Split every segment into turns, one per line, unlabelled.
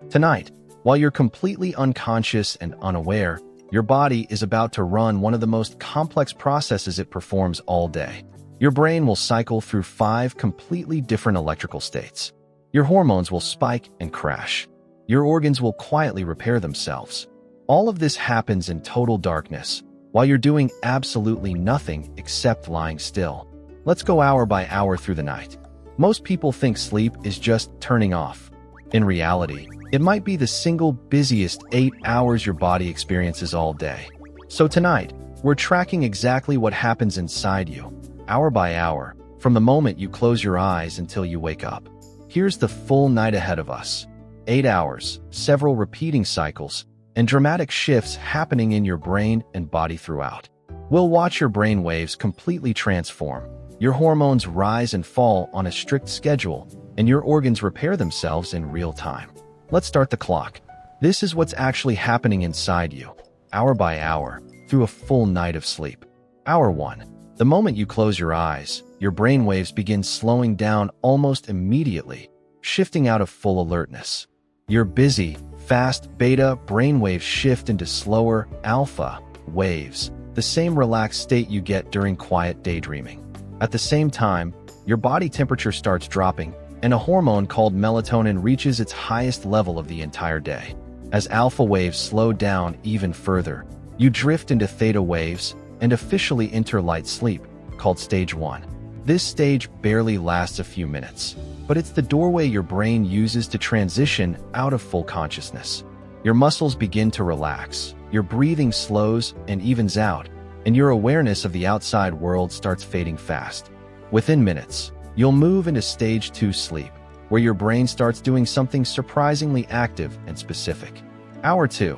Tonight, while you're completely unconscious and unaware, your body is about to run one of the most complex processes it performs all day. Your brain will cycle through 5 completely different electrical states. Your hormones will spike and crash. Your organs will quietly repair themselves. All of this happens in total darkness, while you're doing absolutely nothing except lying still. Let's go hour by hour through the night. Most people think sleep is just turning off. In reality, it might be the single busiest 8 hours your body experiences all day. So tonight, we're tracking exactly what happens inside you, hour by hour, from the moment you close your eyes until you wake up. Here's the full night ahead of us. 8 hours, several repeating cycles, and dramatic shifts happening in your brain and body throughout. We'll watch your brain waves completely transform. Your hormones rise and fall on a strict schedule, and your organs repair themselves in real time. Let's start the clock. This is what's actually happening inside you, hour by hour, through a full night of sleep. Hour 1. The moment you close your eyes, your brain waves begin slowing down almost immediately, shifting out of full alertness. Your busy, fast beta brainwaves shift into slower alpha waves, the same relaxed state you get during quiet daydreaming. At the same time, your body temperature starts dropping, and a hormone called melatonin reaches its highest level of the entire day. As alpha waves slow down even further, you drift into theta waves and officially enter light sleep, called stage 1. This stage barely lasts a few minutes, but it's the doorway your brain uses to transition out of full consciousness. Your muscles begin to relax, your breathing slows and evens out, and your awareness of the outside world starts fading fast. Within minutes, you'll move into stage 2 sleep, where your brain starts doing something surprisingly active and specific. Hour 2.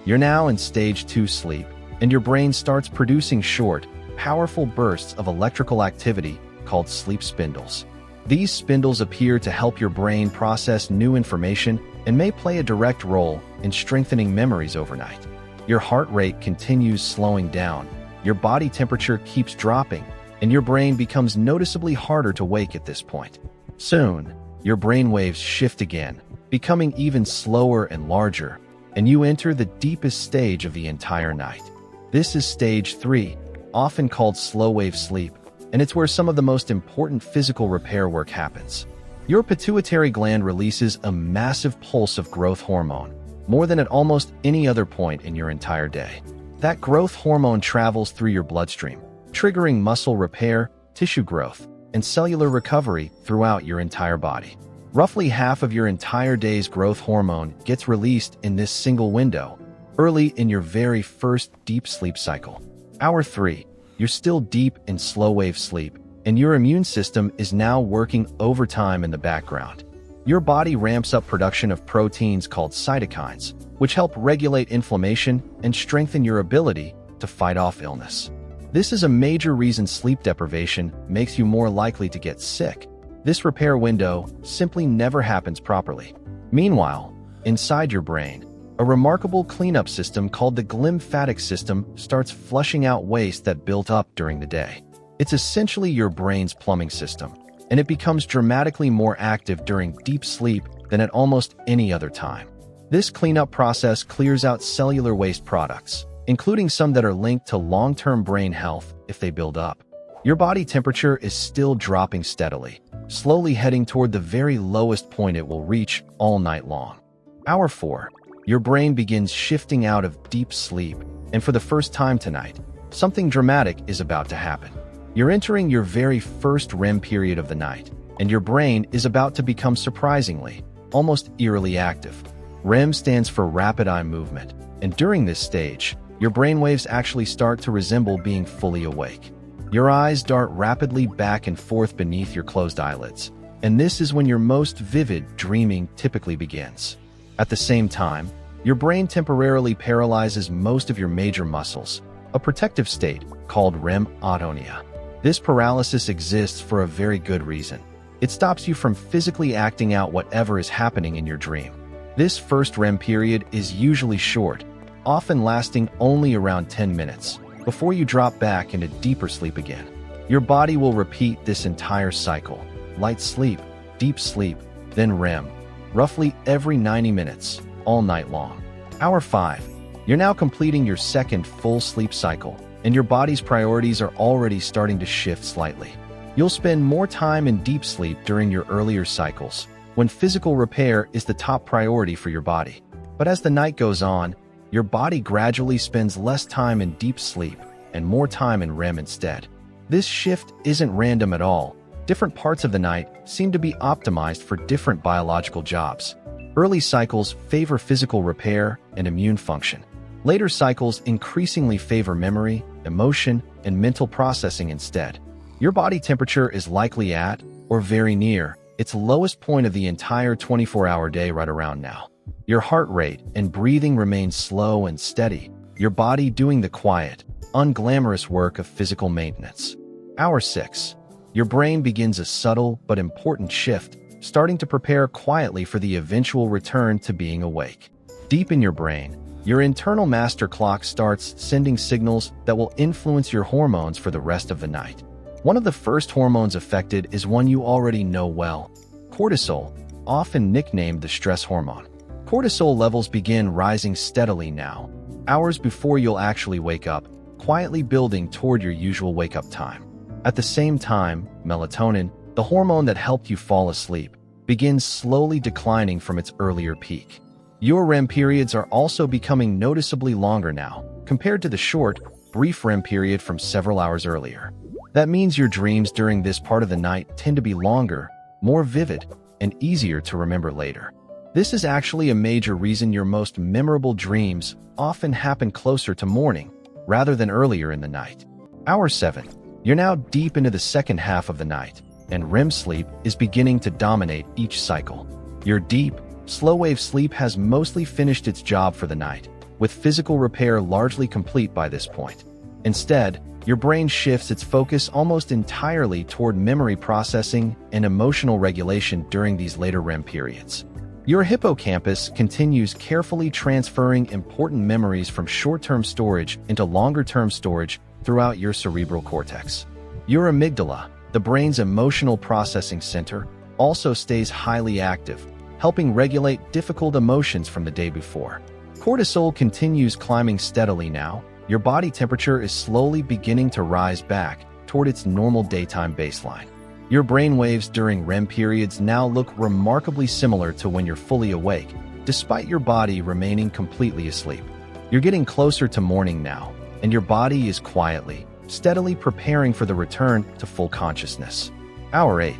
You're now in stage 2 sleep, and your brain starts producing short, powerful bursts of electrical activity called sleep spindles. These spindles appear to help your brain process new information and may play a direct role in strengthening memories overnight. Your heart rate continues slowing down, your body temperature keeps dropping, and your brain becomes noticeably harder to wake at this point. Soon, your brain waves shift again, becoming even slower and larger, and you enter the deepest stage of the entire night. This is stage 3, often called slow wave sleep, and it's where some of the most important physical repair work happens. Your pituitary gland releases a massive pulse of growth hormone, more than at almost any other point in your entire day. That growth hormone travels through your bloodstream, triggering muscle repair, tissue growth, and cellular recovery throughout your entire body. Roughly half of your entire day's growth hormone gets released in this single window, early in your very first deep sleep cycle. Hour 3. You're still deep in slow wave sleep, and your immune system is now working overtime in the background. Your body ramps up production of proteins called cytokines, which help regulate inflammation and strengthen your ability to fight off illness. This is a major reason sleep deprivation makes you more likely to get sick. This repair window simply never happens properly. Meanwhile, inside your brain, a remarkable cleanup system called the glymphatic system starts flushing out waste that built up during the day. It's essentially your brain's plumbing system, and it becomes dramatically more active during deep sleep than at almost any other time. This cleanup process clears out cellular waste products, including some that are linked to long-term brain health if they build up. Your body temperature is still dropping steadily, slowly heading toward the very lowest point it will reach all night long. Hour 4. Your brain begins shifting out of deep sleep, and for the first time tonight, something dramatic is about to happen. You're entering your very first REM period of the night, and your brain is about to become surprisingly, almost eerily active. REM stands for rapid eye movement, and during this stage, your brainwaves actually start to resemble being fully awake. Your eyes dart rapidly back and forth beneath your closed eyelids, and this is when your most vivid dreaming typically begins. At the same time, your brain temporarily paralyzes most of your major muscles, a protective state called REM atonia. This paralysis exists for a very good reason. It stops you from physically acting out whatever is happening in your dream. This first REM period is usually short, often lasting only around 10 minutes, before you drop back into deeper sleep again. Your body will repeat this entire cycle: light sleep, deep sleep, then REM, roughly every 90 minutes, all night long. Hour 5. You're now completing your second full sleep cycle, and your body's priorities are already starting to shift slightly. You'll spend more time in deep sleep during your earlier cycles, when physical repair is the top priority for your body. But as the night goes on, your body gradually spends less time in deep sleep and more time in REM instead. This shift isn't random at all. Different parts of the night seem to be optimized for different biological jobs. Early cycles favor physical repair and immune function. Later cycles increasingly favor memory, emotion, and mental processing instead. Your body temperature is likely at, or very near, its lowest point of the entire 24-hour day right around now. Your heart rate and breathing remain slow and steady, your body doing the quiet, unglamorous work of physical maintenance. Hour 6. Your brain begins a subtle but important shift, starting to prepare quietly for the eventual return to being awake. Deep in your brain, your internal master clock starts sending signals that will influence your hormones for the rest of the night. One of the first hormones affected is one you already know well: cortisol, often nicknamed the stress hormone. Cortisol levels begin rising steadily now, hours before you'll actually wake up, quietly building toward your usual wake-up time. At the same time, melatonin, the hormone that helped you fall asleep, begins slowly declining from its earlier peak. Your REM periods are also becoming noticeably longer now, compared to the short, brief REM period from several hours earlier. That means your dreams during this part of the night tend to be longer, more vivid, and easier to remember later. This is actually a major reason your most memorable dreams often happen closer to morning, rather than earlier in the night. Hour 7. You're now deep into the second half of the night, and REM sleep is beginning to dominate each cycle. Your deep, slow-wave sleep has mostly finished its job for the night, with physical repair largely complete by this point. Instead, your brain shifts its focus almost entirely toward memory processing and emotional regulation during these later REM periods. Your hippocampus continues carefully transferring important memories from short-term storage into longer-term storage throughout your cerebral cortex. Your amygdala, the brain's emotional processing center, also stays highly active, helping regulate difficult emotions from the day before. Cortisol continues climbing steadily now. Your body temperature is slowly beginning to rise back toward its normal daytime baseline. Your brainwaves during REM periods now look remarkably similar to when you're fully awake, despite your body remaining completely asleep. You're getting closer to morning now, and your body is quietly, steadily preparing for the return to full consciousness. Hour 8.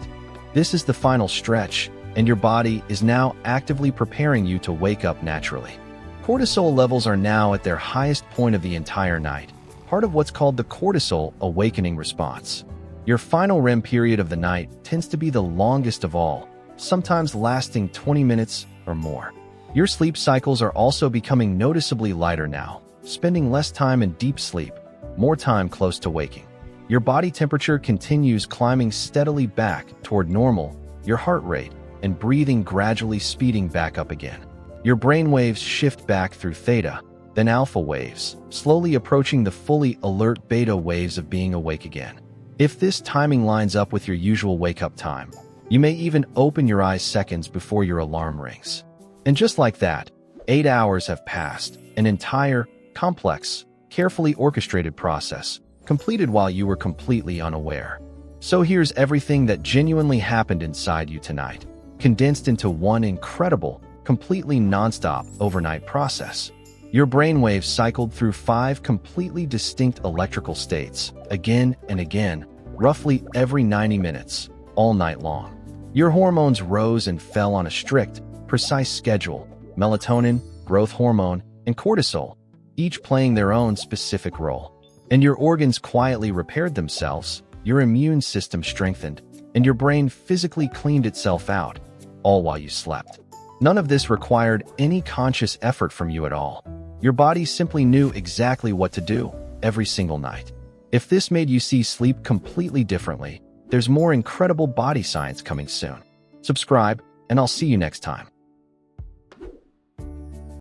This is the final stretch, and your body is now actively preparing you to wake up naturally. Cortisol levels are now at their highest point of the entire night, part of what's called the cortisol awakening response. Your final REM period of the night tends to be the longest of all, sometimes lasting 20 minutes or more. Your sleep cycles are also becoming noticeably lighter now, spending less time in deep sleep, more time close to waking. Your body temperature continues climbing steadily back toward normal, your heart rate and breathing gradually speeding back up again. Your brain waves shift back through theta, then alpha waves, slowly approaching the fully alert beta waves of being awake again. If this timing lines up with your usual wake-up time, you may even open your eyes seconds before your alarm rings. And just like that, 8 hours have passed, an entire, complex, carefully orchestrated process, completed while you were completely unaware. So here's everything that genuinely happened inside you tonight, condensed into one incredible, completely nonstop overnight process. Your brainwaves cycled through 5 completely distinct electrical states, again and again, roughly every 90 minutes, all night long. Your hormones rose and fell on a strict, precise schedule: melatonin, growth hormone, and cortisol, each playing their own specific role. And your organs quietly repaired themselves, your immune system strengthened, and your brain physically cleaned itself out, all while you slept. None of this required any conscious effort from you at all. Your body simply knew exactly what to do every single night. If this made you see sleep completely differently, there's more incredible body science coming soon. Subscribe, and I'll see you next time.